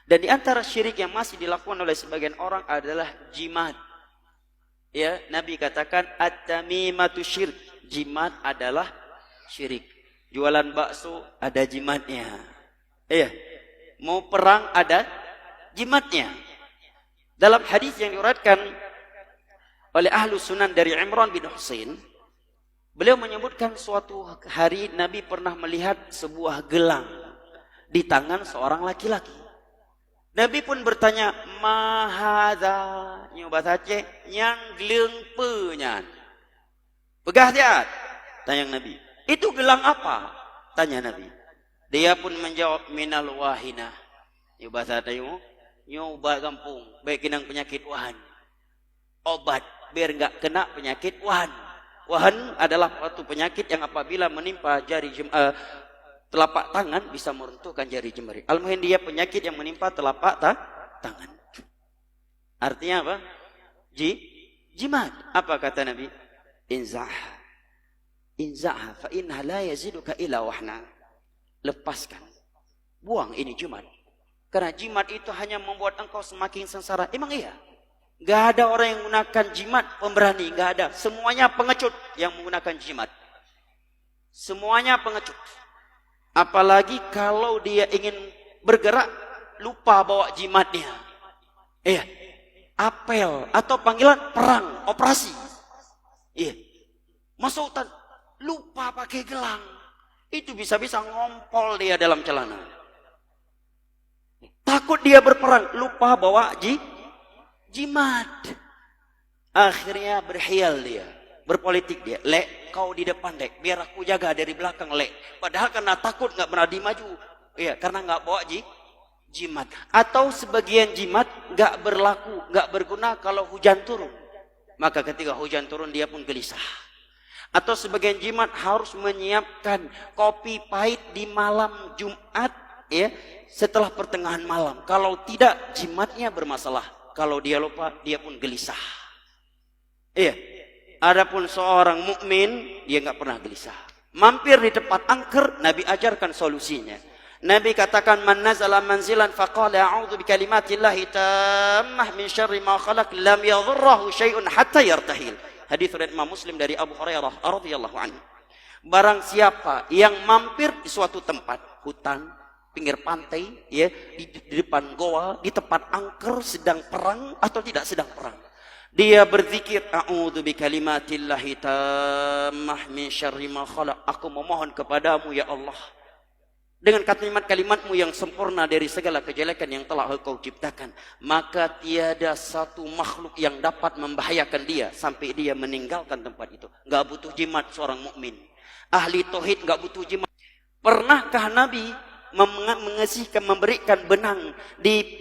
Dan di antara syirik yang masih dilakukan oleh sebagian orang adalah jimat. Ya, Nabi katakan at-tamimatu syirik. Jimat adalah syirik. Jualan bakso ada jimatnya. Iya. Mau perang ada jimatnya. Dalam hadis yang diriwayatkan oleh ahlu sunan dari Imran bin Husain, beliau menyebutkan suatu hari Nabi pernah melihat sebuah gelang di tangan seorang laki-laki. Nabi pun bertanya, mahadha, nyoba saja, yang gelang penyan. Pegah dia, tanya Nabi. Itu gelang apa? Tanya Nabi. Dia pun menjawab, minal wahina. Nyoba saja, nyoba kampung, baik kinang penyakit wahan. Obat, biar enggak kena penyakit wahan. Wahan adalah suatu penyakit yang apabila menimpa jari telapak tangan bisa meruntuhkan jari jemari. Al-muhim dia penyakit yang menimpa telapak tangan. Artinya apa? Jimat. Apa kata Nabi? Inza'ha. Inza'ha fa inna la yaziduka ila wahna. Lepaskan. Buang ini jimat. Karena jimat itu hanya membuat engkau semakin sengsara. Emang iya? Gak ada orang yang menggunakan jimat pemberani. Gak ada. Semuanya pengecut yang menggunakan jimat. Semuanya pengecut. Apalagi kalau dia ingin bergerak, lupa bawa jimatnya. Iya. Apel atau panggilan perang, operasi. Iya. Masuk hutan, lupa pakai gelang. Itu bisa-bisa ngompol dia dalam celana. Takut dia berperang, lupa bawa jimat. Akhirnya berhial dia. Berpolitik dia, lek kau di depan dek, biar aku jaga dari belakang lek. Padahal karena takut nggak pernah dimaju, ya karena nggak bawa jimat. Atau sebagian jimat nggak berlaku, nggak berguna kalau hujan turun. Maka ketika hujan turun dia pun gelisah. Atau sebagian jimat harus menyiapkan kopi pahit di malam Jumat, ya setelah pertengahan malam. Kalau tidak jimatnya bermasalah. Kalau dia lupa dia pun gelisah. Iya. Adapun seorang mukmin dia nggak pernah gelisah. Mampir di tempat angker, Nabi ajarkan solusinya. Nabi katakan man nazala manzilan faqala a'udzu bikalimatillahi tammah min syarri ma khalaq lam yadhurruhu syai'un hatta yartahil. Hadis riwayat Imam Muslim dari Abu Hurairah radhiyallahu anhu. Barang siapa yang mampir di suatu tempat, hutan, pinggir pantai, ya, di depan goa, di tempat angker sedang perang atau tidak sedang perang. Dia berzikir, a'udzu bikalimatillahi tammah min syarri ma khalaq. Aku memohon kepadamu ya Allah dengan kalimat-kalimatmu yang sempurna dari segala kejelekan yang telah Engkau ciptakan, maka tiada satu makhluk yang dapat membahayakan dia sampai dia meninggalkan tempat itu. Enggak butuh jimat seorang mukmin. Ahli tauhid enggak butuh jimat. Pernahkah Nabi memberikan benang di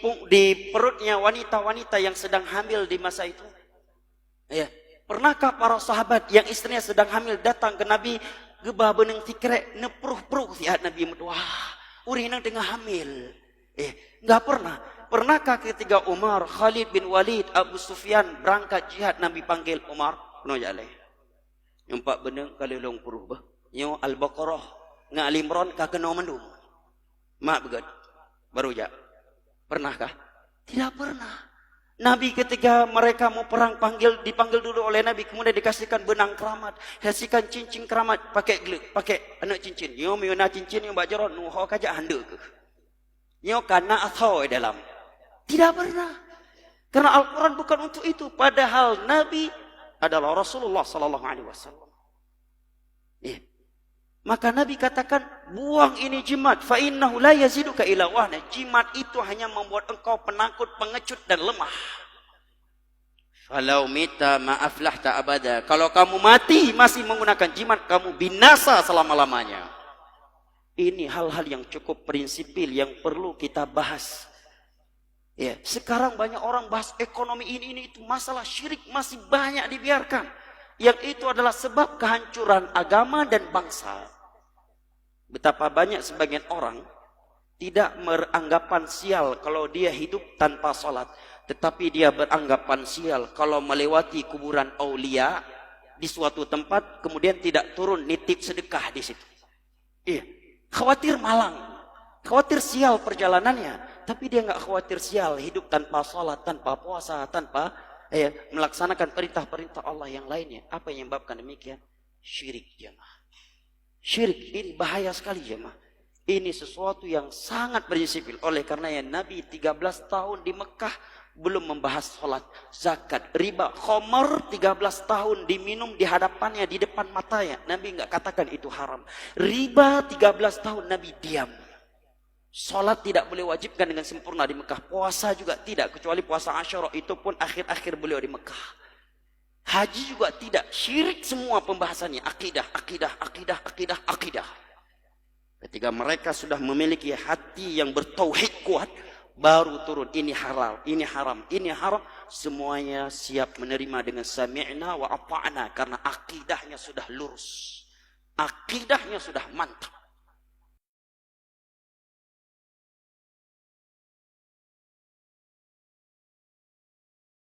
perutnya wanita-wanita yang sedang hamil di masa itu? Ya, pernahkah para sahabat yang istrinya sedang hamil datang ke Nabi, gebah benang tikrek nepruh-pruh sihat Nabi, wah, urinang tengah hamil. Enggak pernah. Pernahkah ketika Umar, Khalid bin Walid, Abu Sufyan berangkat jihad, Nabi panggil Umar, "No jaleh. Nyempak benang kali long puruh bah. Nyo Al-Baqarah, nga Al-Imran ka kena mendung." Mak begat. Baru ja. Pernahkah? Tidak pernah. Nabi ketika mereka mau perang dipanggil dulu oleh Nabi, kemudian dikasihkan benang keramat, kasihkan cincin keramat, pakai anak cincin. Yo miuna cincin yang bajaron nu ho kaja hande ke. Yo kana atau dalam. Tidak pernah. Karena Al-Qur'an bukan untuk itu, padahal Nabi adalah Rasulullah sallallahu alaihi wasallam. Maka Nabi katakan, buang ini jimat, fa innahu la yaziduka ila wahna. Jimat itu hanya membuat engkau penakut, pengecut dan lemah. Falau mita ma aflahta abada. Kalau kamu mati masih menggunakan jimat, kamu binasa selama-lamanya. Ini hal-hal yang cukup prinsipil yang perlu kita bahas. Ya, sekarang banyak orang bahas ekonomi ini itu, masalah syirik masih banyak dibiarkan. Yang itu adalah sebab kehancuran agama dan bangsa. Betapa banyak sebagian orang tidak beranggapan sial kalau dia hidup tanpa sholat, tetapi dia beranggapan sial kalau melewati kuburan aulia di suatu tempat kemudian tidak turun nitip sedekah di situ. Iya, khawatir malang, khawatir sial perjalanannya. tapi dia nggak khawatir sial hidup tanpa salat, tanpa puasa, tanpa melaksanakan perintah-perintah Allah yang lainnya. Apa yang menyebabkan demikian? Syirik, jemaah. Syirik ini bahaya sekali, jemaah. Ini sesuatu yang sangat prinsipil. Oleh karenanya Nabi 13 tahun di Mekah belum membahas sholat, zakat, riba, khamar 13 tahun diminum di hadapannya, di depan matanya. Nabi enggak katakan itu haram. Riba 13 tahun Nabi diam. Sholat tidak boleh wajibkan dengan sempurna di Mekah. Puasa juga tidak, kecuali puasa Asyura. Itu pun akhir-akhir beliau di Mekah. Haji juga tidak. Syirik semua pembahasannya. Akidah, akidah, akidah, akidah, akidah. Ketika mereka sudah memiliki hati yang bertauhid kuat, baru turun ini halal, ini haram, ini haram. Semuanya siap menerima dengan sami'na wa ata'na, karena akidahnya sudah lurus. Akidahnya sudah mantap.